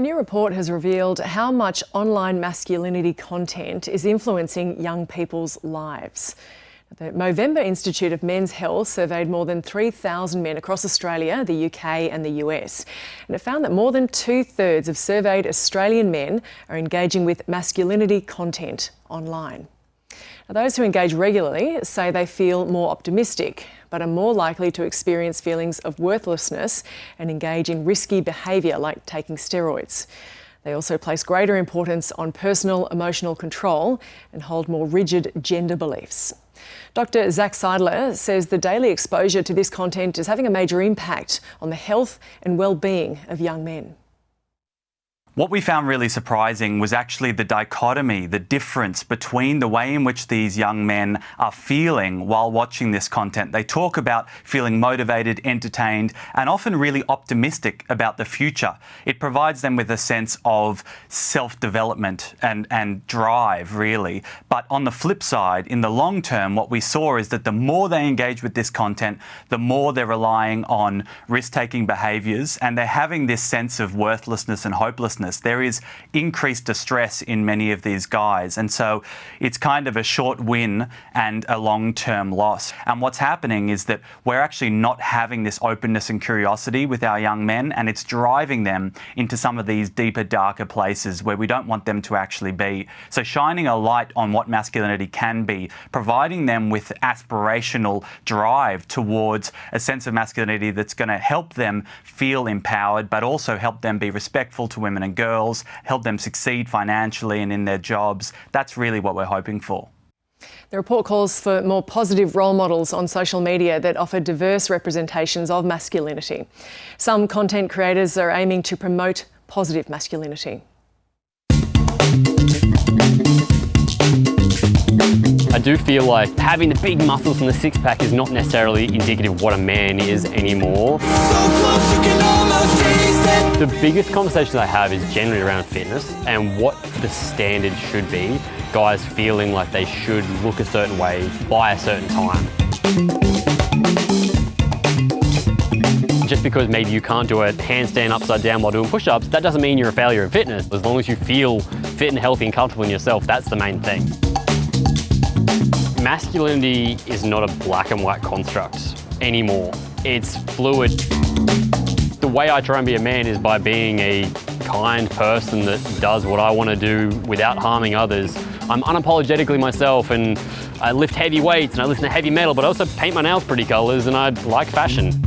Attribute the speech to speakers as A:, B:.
A: A new report has revealed how much online masculinity content is influencing young people's lives. The Movember Institute of Men's Health surveyed more than 3,000 men across Australia, the UK and the US, and it found that more than 2/3 of surveyed Australian men are engaging with masculinity content online. Now, those who engage regularly say they feel more optimistic, but are more likely to experience feelings of worthlessness and engage in risky behaviour like taking steroids. They also place greater importance on personal emotional control and hold more rigid gender beliefs. Dr. Zack Sidler says the daily exposure to this content is having a major impact on the health and well-being of young men.
B: What we found really surprising was actually the dichotomy, the difference between the way in which these young men are feeling while watching this content. They talk about feeling motivated, entertained, and often really optimistic about the future. It provides them with a sense of self-development and drive, really. But on the flip side, in the long term, what we saw is that the more they engage with this content, the more they're relying on risk-taking behaviours, and they're having this sense of worthlessness and hopelessness. There is increased distress in many of these guys, and so it's kind of a short win and a long-term loss. And what's happening is that we're actually not having this openness and curiosity with our young men, and it's driving them into some of these deeper, darker places where we don't want them to actually be. So shining a light on what masculinity can be, providing them with aspirational drive towards a sense of masculinity that's going to help them feel empowered, but also help them be respectful to women and girls, help them succeed financially and in their jobs. That's really what we're hoping for.
A: The report calls for more positive role models on social media that offer diverse representations of masculinity. Some content creators are aiming to promote positive masculinity.
C: I do feel like having the big muscles and the six-pack is not necessarily indicative of what a man is anymore. The biggest conversations I have is generally around fitness and what the standard should be. Guys feeling like they should look a certain way by a certain time. Just because maybe you can't do a handstand upside down while doing push-ups, that doesn't mean you're a failure in fitness. As long as you feel fit and healthy and comfortable in yourself, that's the main thing. Masculinity is not a black and white construct anymore. It's fluid. The way I try and be a man is by being a kind person that does what I want to do without harming others. I'm unapologetically myself, and I lift heavy weights and I listen to heavy metal, but I also paint my nails pretty colours and I like fashion.